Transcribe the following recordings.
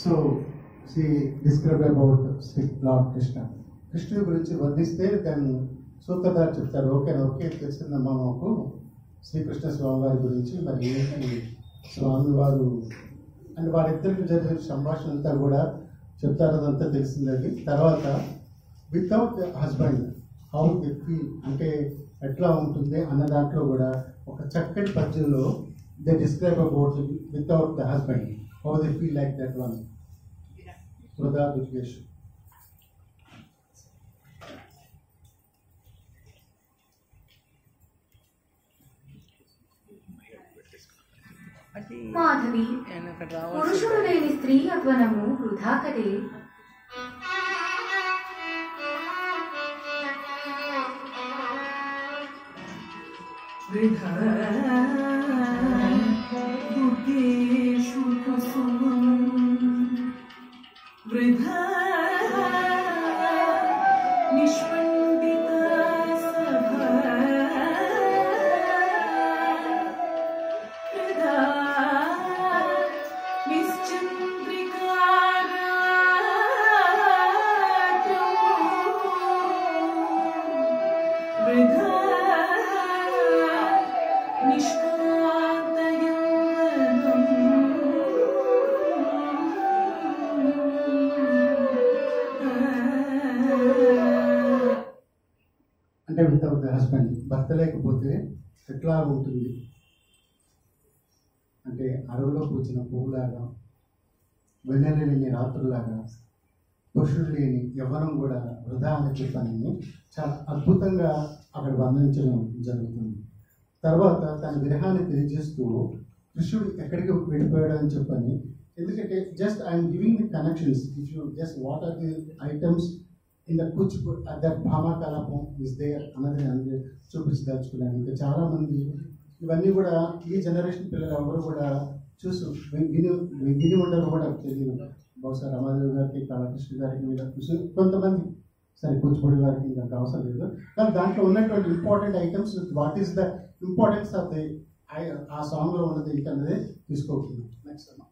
So, she described about Lord Krishna. కృష్ణుడి గురించి వర్ణిస్తే దాన్ని సూత్రధారు చెప్తారు. ఓకే తెలిసిందమ్మా మాకు శ్రీకృష్ణ స్వామివారి గురించి, మరి ఏంటి స్వామివారు అండ్ వారిద్దరికి జరిగిన సంభాషణ అంతా కూడా చెప్తారు, అదంతా తెలిసిందండి. తర్వాత without husband how the feel అంటే ఎట్లా ఉంటుంది అన్న దాంట్లో కూడా ఒక చక్కటి పద్యంలో they describe about without the husband how they feel like that one వృధా దుర్గేష్. మాధవి, పురుషుడు లేని స్త్రీ యవ్వనము వృధా కదే. వృధా నిష్పండిత సభా వృధా వృధా అంటే వితౌట్ ద హస్బెండ్ భర్త లేకపోతే ఎట్లా ఉంటుంది అంటే అడవిలో పూచిన పువ్వులాగా, వెన్నెల లేని రాత్రులాగా, పురుషుడు లేని యవ్వనం కూడా వృధా అని చెప్పని చాలా అద్భుతంగా అక్కడ వర్ణించడం జరుగుతుంది. తర్వాత తన విరహాన్ని తెలియజేస్తూ కృష్ణుడు ఎక్కడికి వెళ్ళిపోయాడని చెప్పని, ఎందుకంటే just I'm giving the connections. If you just what are the items in the కుచ్ దట్ భామాకలాపం ఇస్ దేర్ అన్నది అందుకే చూపించదలుచుకున్నాను. ఇంకా చాలామంది ఇవన్నీ కూడా ఈ జనరేషన్ పిల్లలు ఎవరు కూడా చూసు విని ఉండరు కూడా తెలియదు. బహుశా రమాదేవి గారికి, కళాకృష్ణ గారికి మీద కొంతమంది, సరే కూచిపూడి గారికి ఇంకా అవసరం లేదు, కానీ దాంట్లో ఉన్నటువంటి important items what is the importance of the ఆ సాంగ్లో ఉన్నది ఇంకా అనేది తీసుకోకుండా నెక్స్ట్ అమ్మా.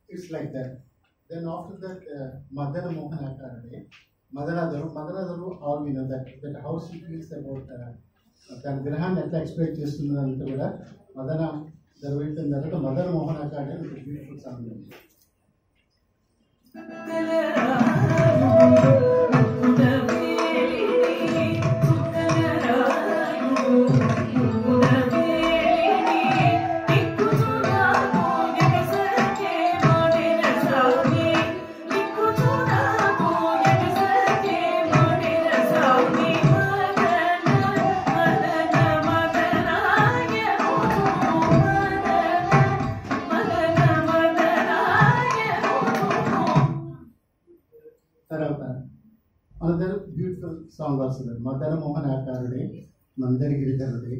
It's like that. Then after that, Madana Mohanakare, Madana all we know that how she feels about than Grahan at explain just in the Madana Daravit and the Madana Mohanakare with a beautiful sound. Madana song వస్తుంది. మదన మోహనాకారుడే మందరి గిరిధరుడే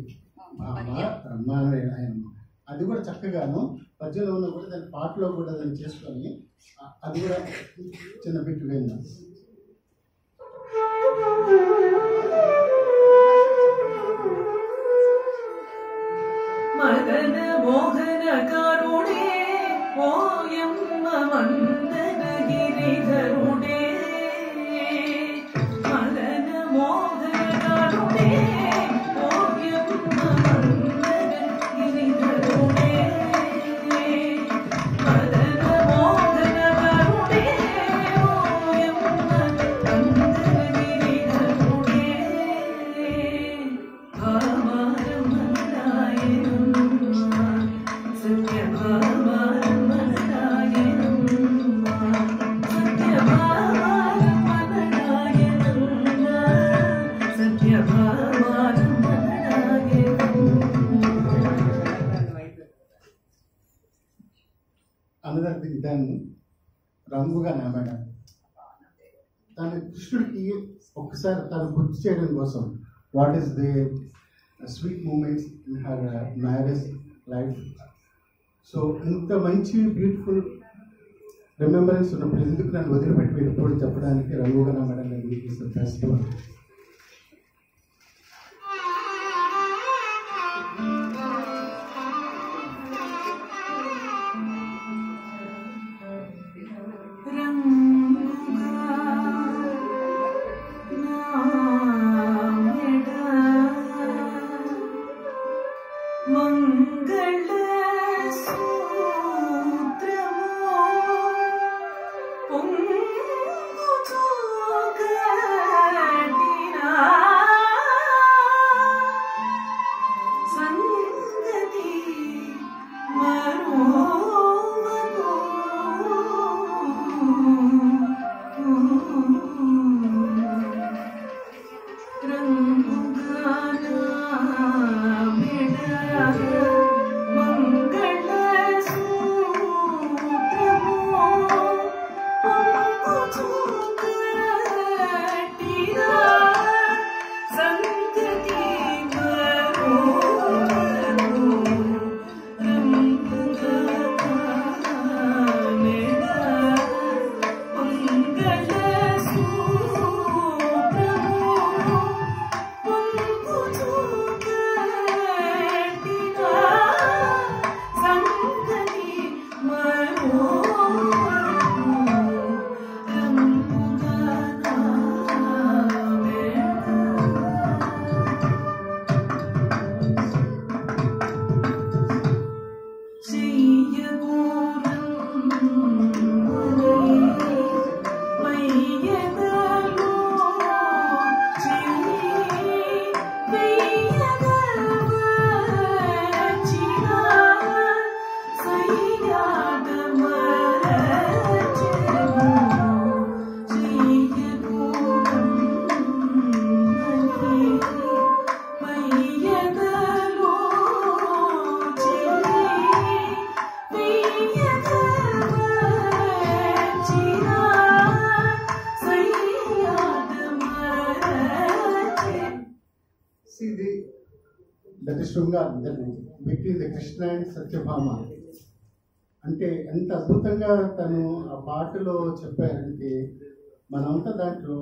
భామ బ్రహ్మాండ ఆయన. అది కూడా చక్కగాను పద్యంలో ఉన్న కూడా దాని పాటలో కూడా దాన్ని చేసుకొని అది కూడా చిన్న బిట్టు విన్నాం. మదన మోహనకారుడే ఓయమ్మ మందన గిరిధరుడే మదన మోహనకారుడే ఓయమ్మ మందన గిరిధరుడే మదన మోహనకారుడే ఓయమ్మ మందన గిరిధరుడే అందరికి దాన్ని రంగుగా నామాడు. తన కృష్ణుడికి ఒక్కసారి తను గుర్తు చేయడం కోసం what is the sweet moments in her marriage life. So ఇంత మంచి బ్యూటిఫుల్ రిమెంబరెన్స్ ఉన్నప్పుడు ఎందుకు నన్ను వదిలిపెట్టి వెళ్ళిపోవడం చెప్పడానికి రంగుగా నామాడు అనేది festival. That is శృంగార్ between the Krishna and Satyabhama. అంటే ఎంత అద్భుతంగా తను ఆ పాటలో చెప్పారంటే మనమంతా దాంట్లో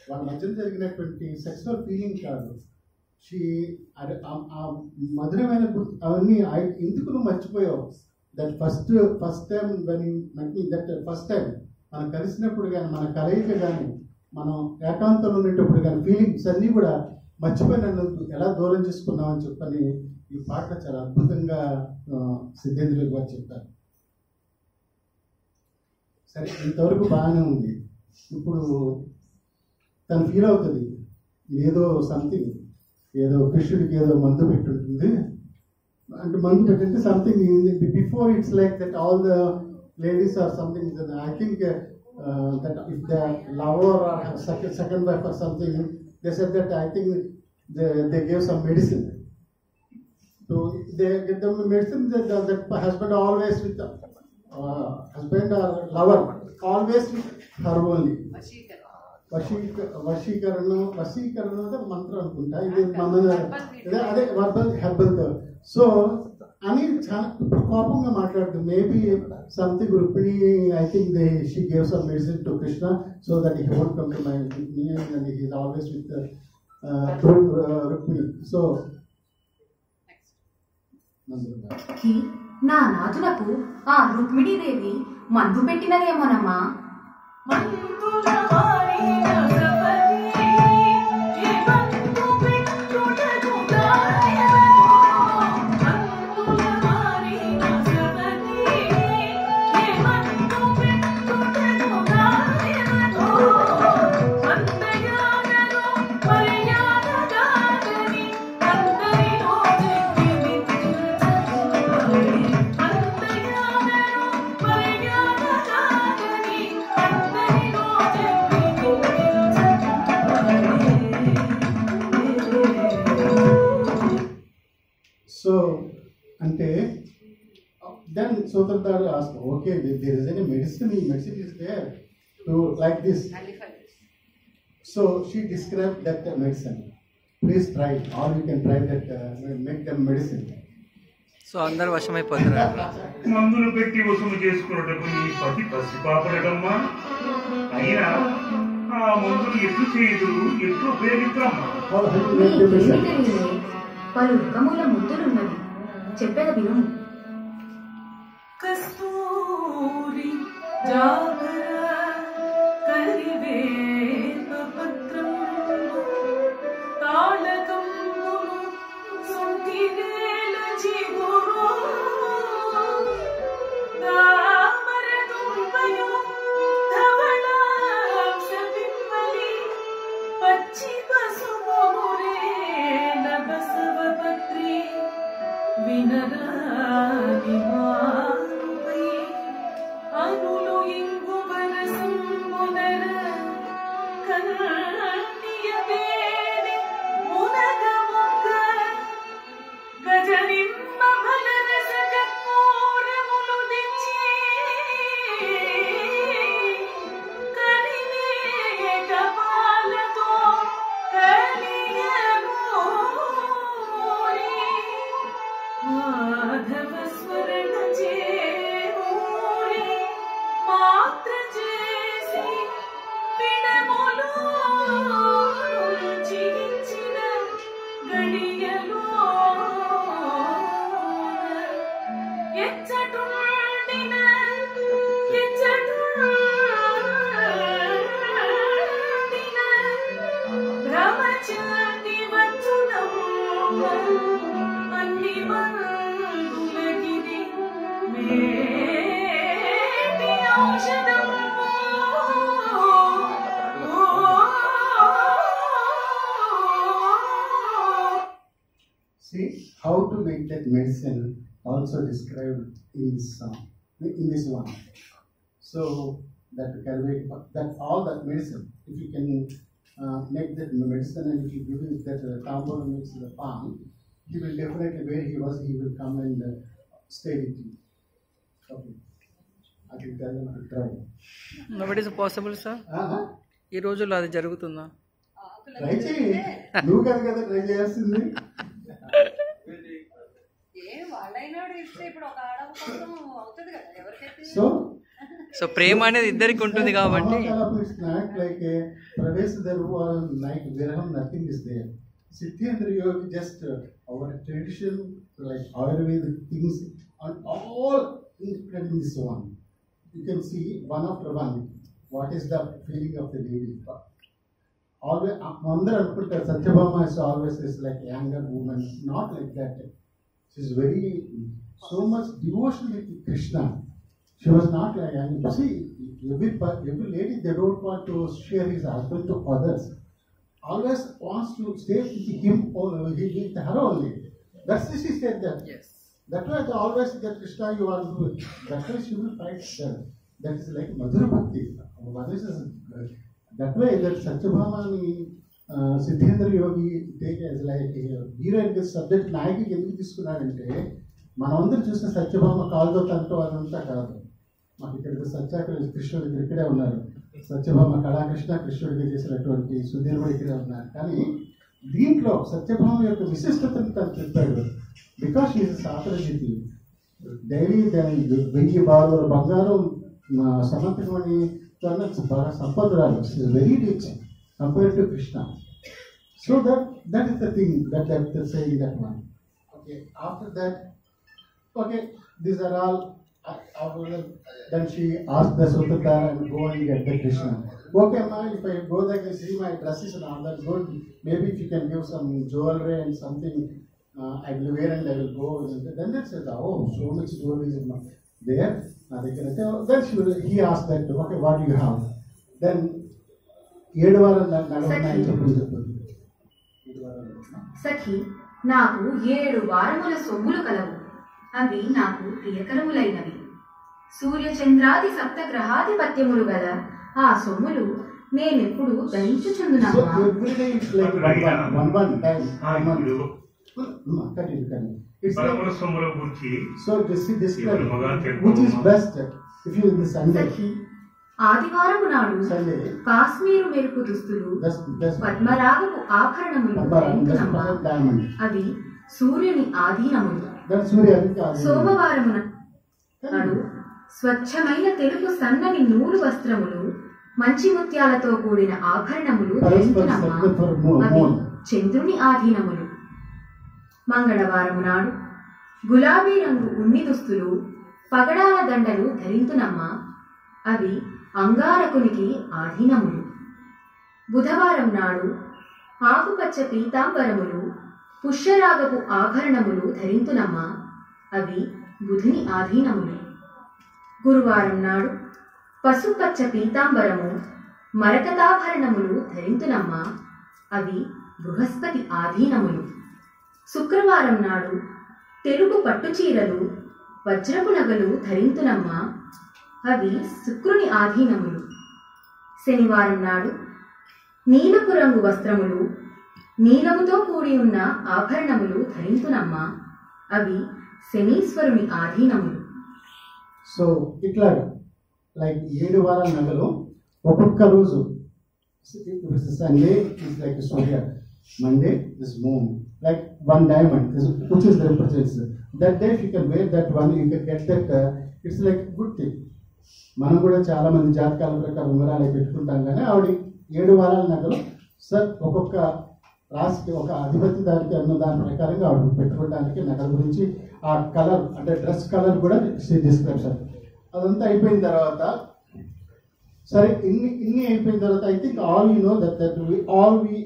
వాళ్ళ మధ్యలో జరిగినటువంటి సెక్సువల్ ఫీలింగ్ కాదు, ఆ మధురమైన అవన్నీ ఎందుకు నువ్వు మర్చిపోయావు. That first time that first time మనం కలిసినప్పుడు కానీ మన కలయిక కానీ మనం ఏకాంతంలో ఉండేటప్పుడు కానీ ఫీలింగ్స్ అన్నీ కూడా మర్చిపోయి నన్ను ఎలా దూరం చేసుకున్నామని చెప్పని ఈ పాట చాలా అద్భుతంగా సిద్ధేంద్రుల గారు చెప్తారు. సరే, ఇంతవరకు బాగానే ఉంది. ఇప్పుడు తను ఫీల్ అవుతుంది ఏదో సంథింగ్, ఏదో కృష్ణుడికి ఏదో మందు పెట్టుంటుంది అంటే మందు పెట్టింటే something before it's like that all the ladies are something. I think that if the lover or second wife or something, they said that I think they gave some medicine. So they give them medicine that husband always with husband or lover always with her only. వశీకరణ మంత్రం అనుకుంటా, ఇది మన అదే herbal. So అని చాలా ఇప్పుడు కోపంగా మాట్లాడుతుంది. Maybe something Rukmini, I think she gave some medicine to Krishna so that he won't come to my and he is always with Rukmini. So నా నాథులకు ఆ రుక్మిణీదేవి మందు పెట్టినదేమోనమ్మా. సో అంటే then Sutradhara asked, okay, there is any medicine is there to like this. So she described that medicine. Please try it, or you can try that, make them medicine. So అందరు వశమైపోతున్నారు. మందులు పెట్టి వసూలు చేసుకున్నటకు నీ పతి పసిపాపడమ్మా. అయినా ఆ మందులు ఎట్లు చేయదు, ఎట్లు ఉపయోగిస్తామా? పలు రకముల ముద్దులున్నవి, చెప్పేద విను. కస్తూరి జాగర కరివేప పత్రం తాళకమ్ములు సొంటివేల చిగురు తామర దుంపయు ధవళాక్ష పిప్పలి పచ్చి పసుపురే బసవ పత్రి వినరాని మారుపై అనులు ఇంగువర సంబునర కన్నియ పేరి మునగ మొగ్గ గజనిమ్మ ఫలరస కర్పూరములు తెచ్చి కరివే కపాలతో కలియను మాధవ స్మరణ చేరి మాత్ర చేసి విడములు చిగించిన గడియలో ఎచ్చటుండిన బ్రహ్మచారి వచ్చునమ్మ అన్ని మందులగిరి మేటి ఔషధము. See how to make that medicine also described in this song, in this one. So that all that medicine, if you can make that medicine and if you give it that compound mix the palm, he will definitely, where he was, he will come and stay with you. Okay. I will tell them to try. Note is possible sir, ఈ రోజుల్లో అది జరుగుతుందా? Try చేయి, నువ్వు కదా try చేయాల్సింది. So ప్రేమ అనేది ఇద్దరికి ఉంటుంది కాబట్టి. లైక్ ప్రవేశ దరువు లైక్ విరహం, nothing is there. Siddhendra Yoga just our tradition, like Ayurvedic things, and all included in this one. You can see one after one. What is the feeling of the lady? Always, Satyabhama is always like a younger woman. Not like that. She is very so much devotional to Krishna. She was not like, and you see, every lady, they don't want to share his husband to others. Always wants to stay with him or with her only. That's why she said that. Yes. That's why they always that Krishna you want to do it. That's why she will fight them. That is like Madhura Bhakti. That way that Satyabhamani Siddhendra Yogi take as like hero in this subject. Nayaki ఎందుకు తీసుకున్నాడంటే మనందరూ చూసిన సత్యభామ కాలుతో తనతో అదంతా కాదు. మాకు ఇక్కడ సత్యాగ్రహ కృష్ణుడు ఇక్కడే ఉన్నారు. సత్యభామ కళాకృష్ణ కృష్ణుడికి చేసినటువంటి సుధీర్వుడు ఇక్కడ ఉన్నారు. కానీ దీంట్లో సత్యభామ యొక్క విశిష్టతను తను చెప్పాడు. బికాస్ ఈజ్ సాత్రజితి డైలీ దాని 1000 బారుల బంగారం సమంతకమని బాగా సంపదరాలు very rich compared to Krishna. So that is the thing that saying that one. Okay, after that, okay, these are all. Then she asked the Sutata and go and get the Krishna. Okay, ma, if I go there and see my dresses and all that good, maybe if you can give some jewelry and something, I will wear and I will go. Then they said, oh, so much jewelry is there. Then he asked that, okay, what do you have? Then 7 వారాలు నగలున్నాయని చెప్పండి. సఖి, నాకు 7 వారముల సొమ్ములు కలవు. అవి నాకు ప్రియకరములైనవి. సూర్యచంద్రాది 7 గ్రహాధిపత్యములు గల ఆ సొమ్ములు నేనెప్పుడు ధరించుచుందునమ్మా. సఖి, ఆదివారము నాడు కాశ్మీరు మెరుపు దుస్తులు పద్మరాగపు ఆభరణములు ధరించునమ్మా. అవి సూర్యుని ఆధీనములు. సోమవారమున నాడు స్వచ్ఛమైన తెలుపు సన్నని నూలు వస్త్రములు మంచి ముత్యాలతో కూడిన ఆభరణములు ధరించునమ్మా. అవి చంద్రుని ఆధీనములు. మంగళవారము నాడు గులాబీ రంగు ఉన్ని దుస్తులు పగడాల దండలు ధరించునమ్మా. అవి అంగారకునికి ఆధీనములు. బుధవారం నాడు ఆకుపచ్చ పీతాంబరములు పుష్యరాగపు ఆభరణములు ధరింతునమ్మా. అవి బుధుని ఆధీనములు. గురువారం నాడు పసుపచ్చ పీతాంబరము మరకతాభరణములు ధరింతునమ్మా. అవి బృహస్పతి ఆధీనములు. శుక్రవారం నాడు తెలుగు పట్టుచీరలు వజ్రపు నగలు ధరింతునమ్మా. అవి శుక్రుని ఆధీనములు. శనివారం నాడు నీలపు రంగు వస్త్రములు నీలముతో కూడి ఉన్న ఆభరణములు ధరించునమ్మా. అవి శనీశ్వరుని ఆధీనములు. సో ఇట్లాగా లైక్ 7 వారాల నగలు ఒక్కొక్క రోజు. Sunday is like Surya, Monday is moon, like one diamond, which is represents that day. If you can wear that one, you can get that. It's like good thing. మనం కూడా చాలా మంది జాతకాల ప్రకారం వివరాలు పెట్టుకుంటాం. కానీ ఆవిడ 7 వారాల నగలు సార్ ఒక్కొక్క రాశికి ఒక అధిపతి దానికి అన్న దాని ప్రకారంగా ఆవిడ పెట్టుకోవడానికి నగల గురించి ఆ కలర్ అంటే డ్రెస్ కలర్ కూడా డిస్క్రిప్షన్ అదంతా అయిపోయిన తర్వాత సరే ఇన్ని అయిపోయిన తర్వాత I think all you know that we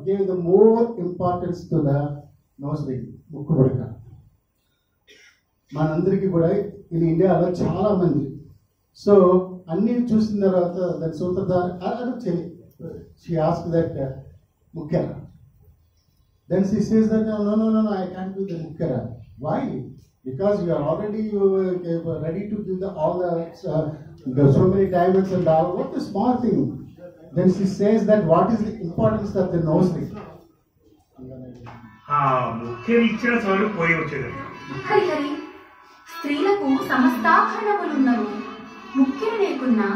gave the more importance to the nose ring, ముక్కు పుడక. మనందరికీ కూడా ఇన్ ఇండియాలో చాలా మంది సో అన్ని చూసిన తర్వాత దాని సూత్రధార she asked that mukkara. Then she says that no, I can't do the mukkara. Why? Because you are already ready to do all the so many diamonds and all. What a small thing. Then she says that what is the importance of the nose ring? ముఖ్యం ఇచ్చిన చోటు పోయి వచ్చేది. హరి స్త్రీలకు సమస్తాభరణములున్నవి. ముఖ్యం లేకున్నా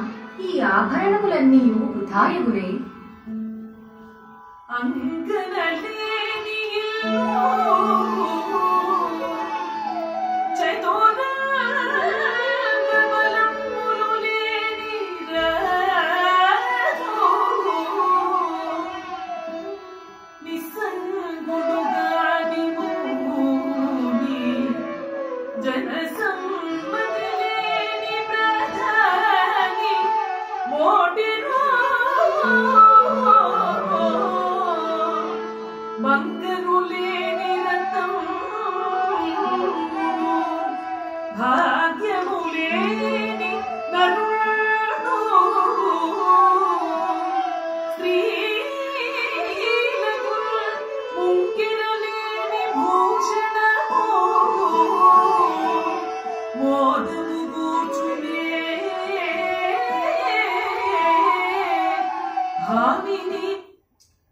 ఈ ఆభరణములన్నీ వృథాయగునే. అంగనలేని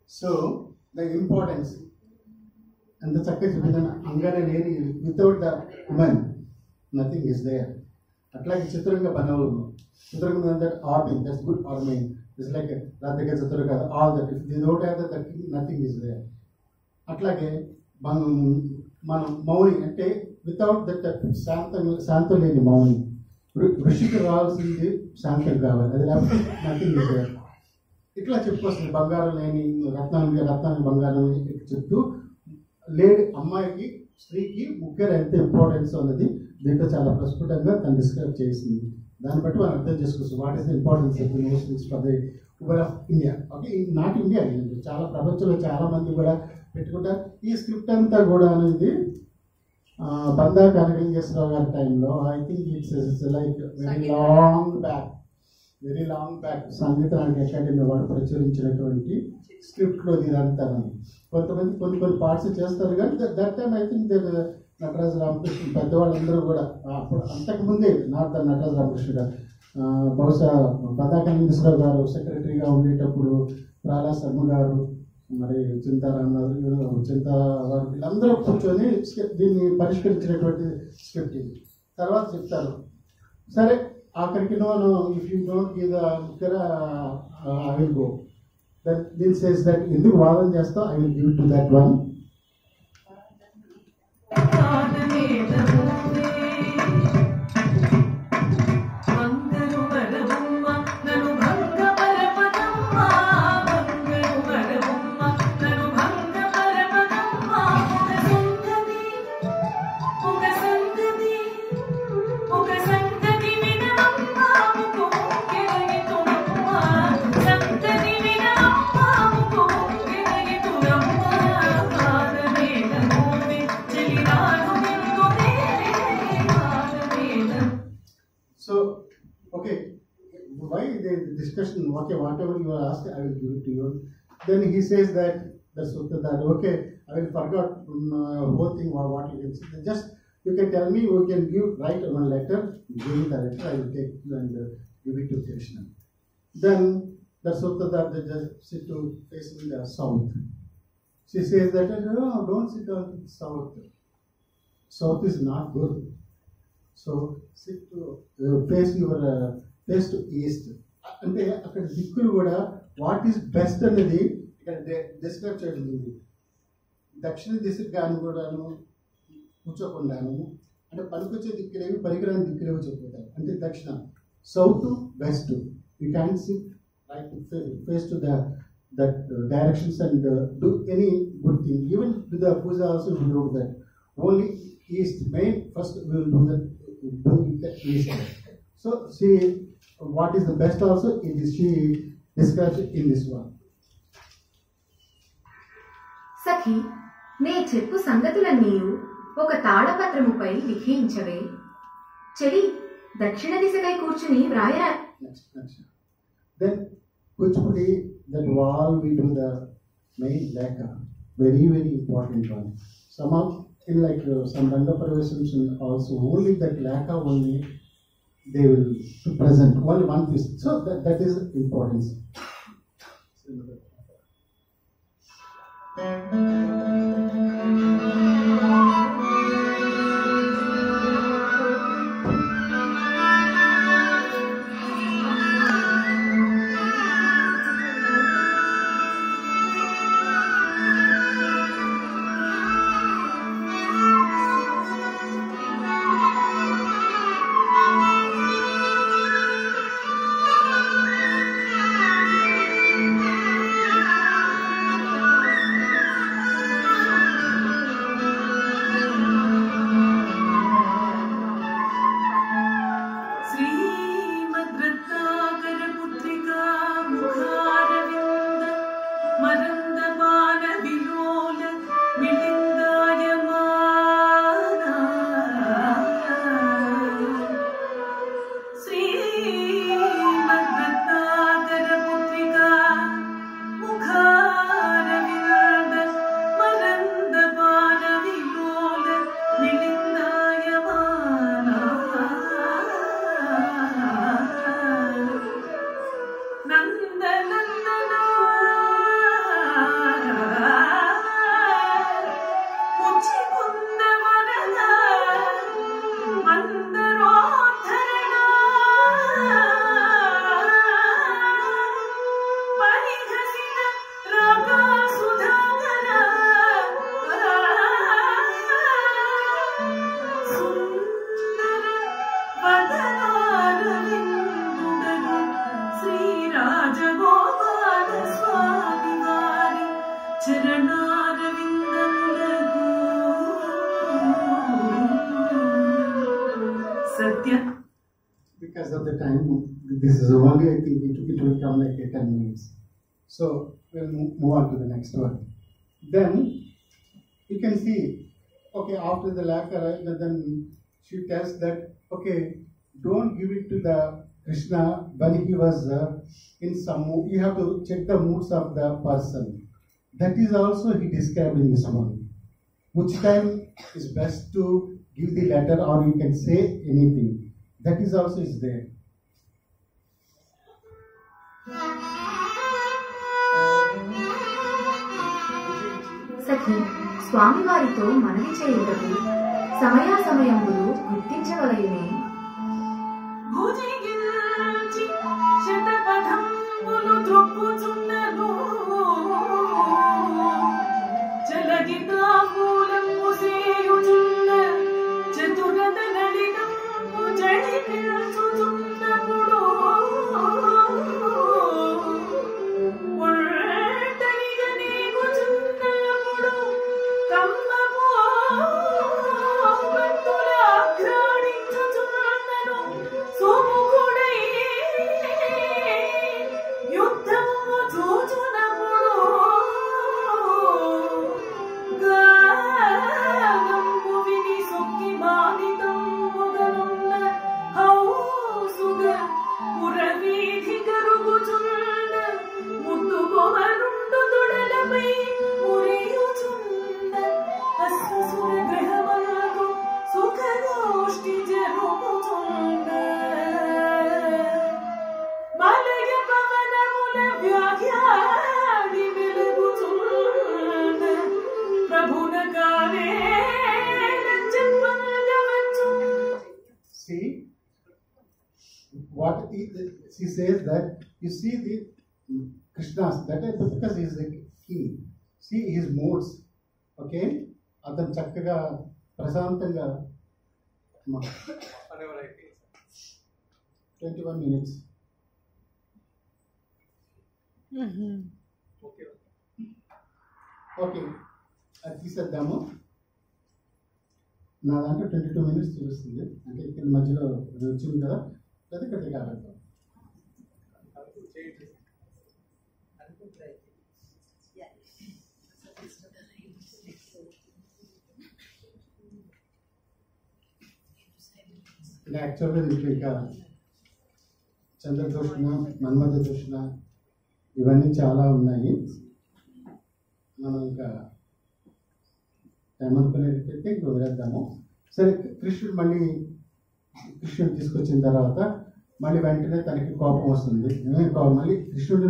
So the importance and the chakra chipidana angana leni, without the woman nothing is there. అట్లాగే చతురంగ బనవులు చతురంగం అంటే arming that's good arming it's like Radhika చతురంగ all that if the don't have that nothing is there. అట్లాగే మనం మౌని అంటే without that శాంతం లేని మౌని. ఋషికి రావాల్సింది శాంతం కావాలి, అది లేకపోతే నథింగ్ ఈజ్ దేర్. ఇట్లా చెప్పుకొస్తుంది బంగారం లేని రత్నానికి బంగారం చెప్తూ లేడీ అమ్మాయికి స్త్రీకి ముఖ్యంగా ఎంత ఇంపార్టెన్స్ అనేది దీంట్లో చాలా ప్రస్ఫుటంగా తను డిస్క్రైబ్ చేసింది. దాన్ని బట్టి మనం అర్థం చేసుకోవచ్చు what is the importance of universities for the women of India. Okay, not India, చాలా ప్రపంచంలో చాలా మంది కూడా పెట్టుకుంటారు. ఈ స్క్రిప్ట్ అంతా కూడా అనేది బందా కనకలింగేశ్వరరావు గారి టైంలో I think it's like very long back Sangeet Natak Akademi వాడు ప్రచురించినటువంటి స్క్రిప్ట్లో ఇదంతా కొంతమంది కొన్ని పార్ట్స్ చేస్తారు. కానీ that time I think Nataraju Ramakrishna పెద్దవాళ్ళందరూ కూడా అప్పుడు అంతకుముందే నాట్ నటరాజు రామకృష్ణ గారు బహుశా బందా కనకలింగేశ్వరరావు గారు సెక్రటరీగా ఉండేటప్పుడు ప్రహ్లాద్ శర్మ గారు మరి చింతా వారు వీళ్ళందరూ కూర్చొని దీన్ని పరిష్కరించినటువంటి స్క్రిప్ట్ ఇది. తర్వాత చెప్తారు సరే ఆఖరికి if you don't give the I will go. That deal says that ఎందుకు వాదన చేస్తావు, I will give to that one. Discussion, okay, whatever you are asked, I will give it to you. Then he says that okay, I will forget whole thing or what you can say. Just you can tell me, you can write one letter, give me the letter, I will take you and give it to Krishna. Then the Suttadar they just sit to facing the south. She says that no, don't sit on the south. South is not good. So sit to face to east. అంటే అక్కడ దిక్కులు కూడా what is best అనేది ఇక్కడ describe చేయడం ఉంది. దక్షిణ దిశకు కానీ కూడాను కూర్చోకుండాను అంటే పనికొచ్చే దిక్కులేవి పనికిరాని దిక్కులేవి చెప్పుకుంటారు. అంటే దక్షిణ south west you can sit right face to that directions and do any good thing. Even to the puja also will do that. Only east main first will do that east. So see what is the best also it is she describes it in this one. సఖి నే చెప్పు సంగతులన్నీ ఒక తాళపత్రముపై లిఖించవే. చెలి దక్షిణ దిశకై కూర్చుని వ్రాయరా. Next. Then Kuchipudi, that wall we do the main leka, very important one. Some of in like some Ranga Pravesams also only that leka only they will present only one piece. So that is importance. మందరోధరణ Satya. Because of the time, this is only, I think it will come like 10 minutes. So we'll move on to the next one. Then you can see, okay, after the lacquer, then she tells that, okay, don't give it to the Krishna when he was in some mood. You have to check the moods of the person. That is also he described in this one. Which time is best to give the letter, or you can say anything. That is also is there. సఖి స్వామివారితో మనవి చేయుటకు సమయాసమయములు గుర్తించవలయునే. భుజించి శతపథంబులు త్రొక్కుచున్నను చలగితాంబూలము సేయుచున్న చతురత నళినంబు జడిపిల్చుచున్నప్పుడు ఒంటరిగా నీగుచున్నప్పుడు కమ్మపు భక్తుల ఆఘ్రాణించుచున్నను సోముకుడై యుద్ధము చూచునప్పుడు గానంబు విని సొక్కి బాధితంబుగనున్న హౌసుగ పురవీధి కరుగుచున్న ముద్దుగోవరుండు తొడలపై మురియుచున్న అశ్వసుర గ్రహమందు సుఖగోష్ఠి జరుగుచున్న మలయ పవనముల వ్యాఖ్యాడి వెలుగుచున్న ప్రభున కావే చెప్పవచ్చు. See, what she says that you see the Krishna's, that is because he is the king. See his moods, okay? అతను చక్కగా ప్రశాంతంగా 21 minutes. ఓకే, అది తీసేద్దాము. నా దాంట్లో 22 minutes చూపిస్తుంది, అంటే ఇక్కడ మధ్యలో అది వచ్చింది కదా, లేదా ఇక్కడ కాలేదు. యాక్చువల్గా దీంట్లో ఇంకా చంద్రదూషణ, మన్మథ దూషణ ఇవన్నీ చాలా ఉన్నాయి. మనం ఇంకా ఏమనుకునేటైతే ఇంకా వదిలేద్దాము. సరే, కృష్ణుడు తీసుకొచ్చిన తర్వాత మళ్ళీ వెంటనే తనకి కోపం వస్తుంది. మళ్ళీ కృష్ణుడు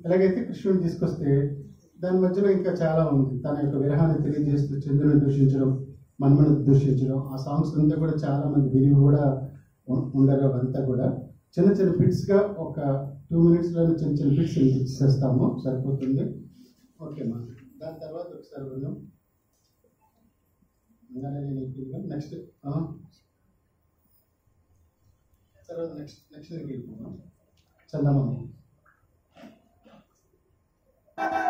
ఎలాగైతే కృష్ణుడిని తీసుకొస్తే దాని మధ్యలో ఇంకా చాలా ఉంది. తన యొక్క విరహాన్ని తెలియజేస్తూ చంద్రుని దూషించడం, మన్మను దూషించడం, ఆ సాంగ్స్ అంతా కూడా చాలా మంది విని కూడా ఉండరు. అవంతా కూడా చిన్న చిన్న బిట్స్గా ఒక 2 minutesలో చిన్న చిన్న బిట్స్ ఇచ్చేస్తాము, సరిపోతుంది. ఓకేమా, దాని తర్వాత ఒకసారి విన్నాం. నెక్స్ట్ తర్వాత నెక్స్ట్ వెళ్ళిపోతాం. చందమామ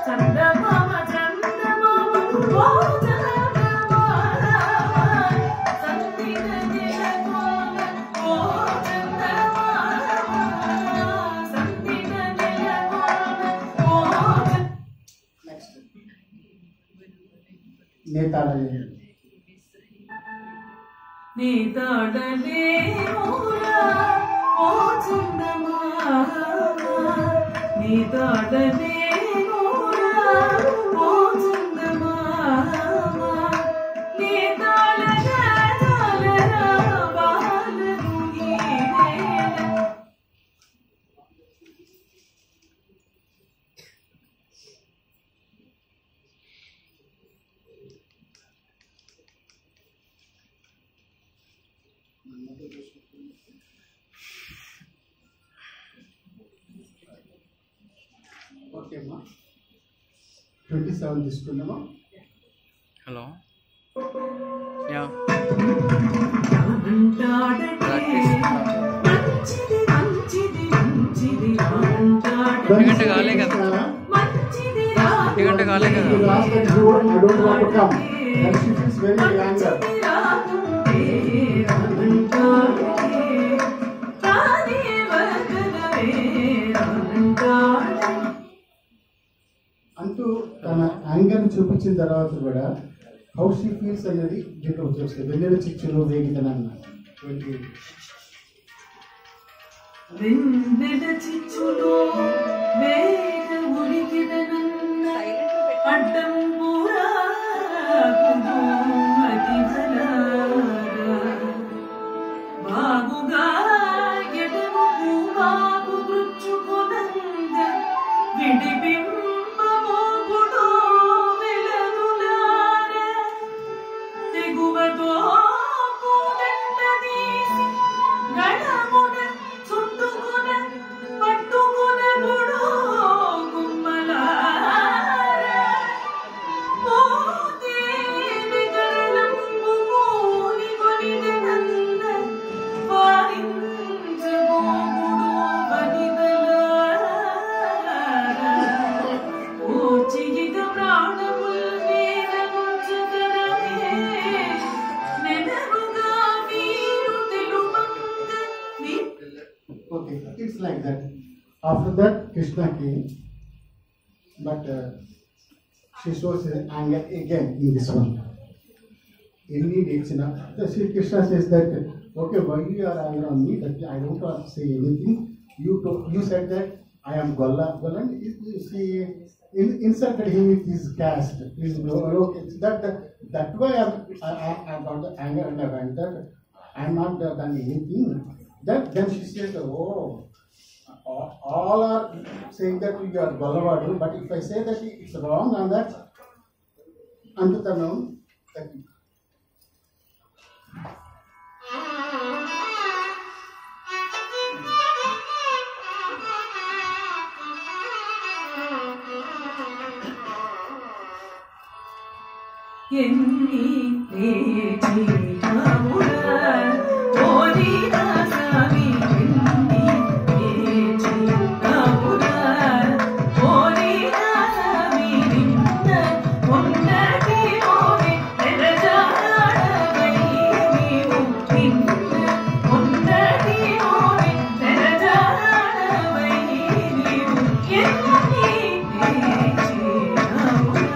చందమామ చందమామ ఓ చందమామ సంతిన నెలకొన్న ఓ చందమామ సంతిన నెలకొన్న ఓ. నెక్స్ట్ నేతాడలే నేతాడలే ఓరా ఓ చందమామ నేతాడలే ఓరా ఓ చందమామ నేతాడలే జాలరా బాలరు ఈవేళ. ఓకేమ్మా, 27 తీసుకున్నామా? హలో, యా కాలే కదా, 1 గంట కాలే కదా. Very వచ్చిన తర్వాత కూడా హౌ షీ ఫీల్స్ అనేది దీంట్లో వచ్చేస్తుంది. వెన్నెల చిచ్చులు వేగితనన్న వెన్నెల చిచ్చులో వేగ ఉరికిదనన్న అడ్డం పూరాకును అతిథలారా బాగుగా ఎడము పూవాకు గుచ్చుకొనంద విడిబింబమోపుడు వెలగులారా తెగువతో పూదండదీసి గణమున చుట్టుకొన పట్టుకొన గుడో గుమ్మలారా పోతేని గరళంబు మూని కొనిదనంద వారించబోగుడు వనిదలారా ఓచిగిగ ప్రాణముల్ వేదముంచగరమే నెనరుగా వీరు తెలుమంగ Okay, it's like that. After that, Krishna came, but she shows his anger again in this one. Any dates enough. So Krishna says that, okay, why you are angry on me? That I don't want to say anything. You said that I am Golla. Golla, she insulted him with his caste. Okay, that way I got the anger and I went that I am not done anything. Then she says, oh, all are saying that you are Golavadu, but if I say that it's wrong on that, Antutanam, that ఎన్ని లేచినావురా ఓరి రాసావి ఎన్ని లేచినావురా ఓరి రాసావి నిన్న ఉన్నటి ఓరి తెరజాడవై నీవు నిన్న ఉన్నటి ఓరి తెరజాడవై నీవు ఎన్ని లేచినావురా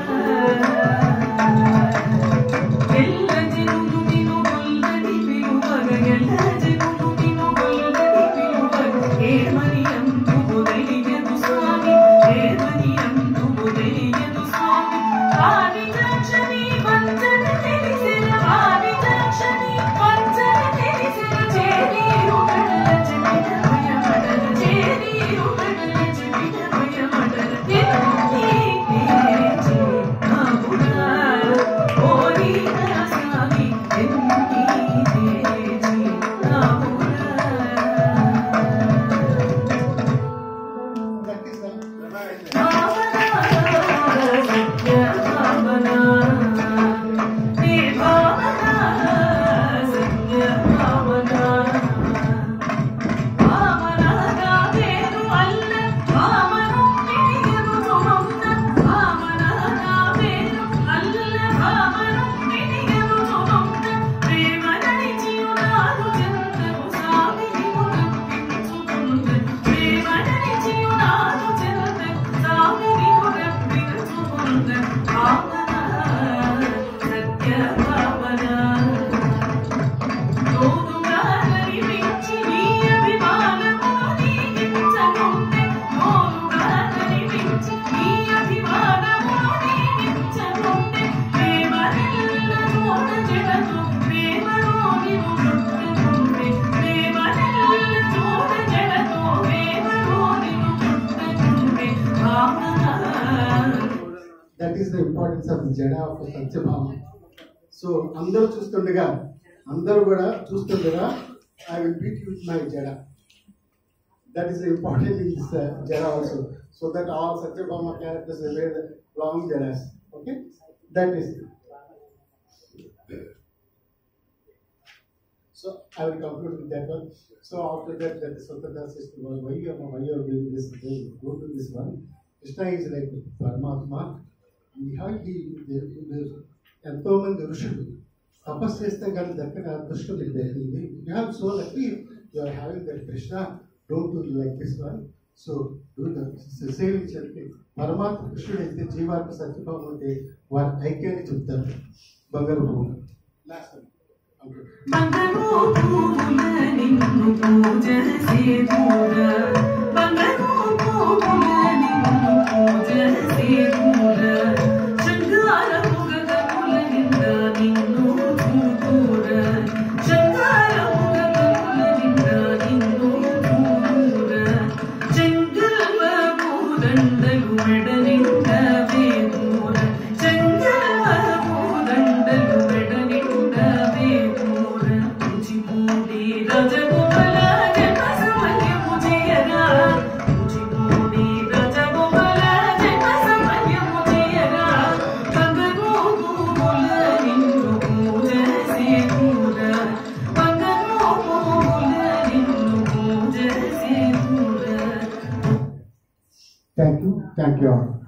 ఎల్ల జనులు నిన్ను కొల్లడి పిలువగ ఎల్ల జనులు నిన్ను కొల్లడి పిలువగ ఏమని అంతువు తెలియదు స్వామి ఏమని అంతువు తెలియదు స్వామి వారిజాక్షని వంచన తెలిసిన వారిజాక్షని వంచన తెలిసిన చేరీరు కడల చిమిట భయమడల చేరీరు కడల చిమిట భయమడల ఎన్ని లేచి నావురా ఓరి రాసావి ఎన్ని లేచి నావురా is the భావనా సత్య భావనా నీ భావనా సత్య భావనా భావనగా వేరు అల్ల భావను నిడియను సుమంద భావనగా వేరు అల్ల భావను నిడియను సుమంద ప్రేమ నడిచియునారు చెంతకు సాగిని మురప్పించుకుంద ప్రేమ నడిచియునారు చెంతకు సాగిని మురప్పించుకుంద భావనా సత్య భావనా తోడుగా కనిపించి నీ అభిమానమును నీకించకుంటే తోడుగా కనిపించి నీ అభిమానమును నీకించకుంటే ప్రేమనెల్ల తోడ జడతో ప్రేమలో నిన్ను చుట్టుకుంటే ప్రేమనెల్ల తోడ జడతో ప్రేమలో నిన్ను చుట్టుకుంటే భావనా that is the importance of the Jada of Satyabhama. So అందరూ చూస్తుండగా I will beat you with my Jada. That is important in this Jada also. So that all Satyabhama characters will wear the long Jadas. Okay? That is it. So I will conclude with that one. So after that Satyabhama system was why you are doing this? Go to this one. Krishna is like Paramatma. ఎంతో మంది ఋషులు తపస్సు చేస్తే కానీ దగ్గర అదృష్టం you have so lucky you are having that Krishna don't do like this one so సేవించండి. పరమాత్మ కృష్ణుడు అయితే జీవాత్మ సత్యభావం ఉంటే వారి ఐక్యాన్ని చెప్తారు. బంగారు పువ్వులు బంగారు పువ్వుల నిన్ను పూజ సేతురా, బంగారు పువ్వుల నిన్ను పూజ సేతురా, శృంగారము గగముల నింద నిన్ను చూతురా, శృంగారము గగముల నింద నిన్ను చూతురా, చెంగల్వ పూదండలు మెడ నిండ వేదూరా, చెంగల్వ పూదండలు మెడ నిండ వేదూరా, కూచిపూడి రజగోపాల జన్మ సమయము చేయరా, కూచిపూడి రజగోపాల జన్మ సమయము చేయరా, బంగారు పువ్వుల నిన్ను పూజ సేతురా, బంగారు పువ్వుల నిన్ను పూజ సేతురా. Thank you all.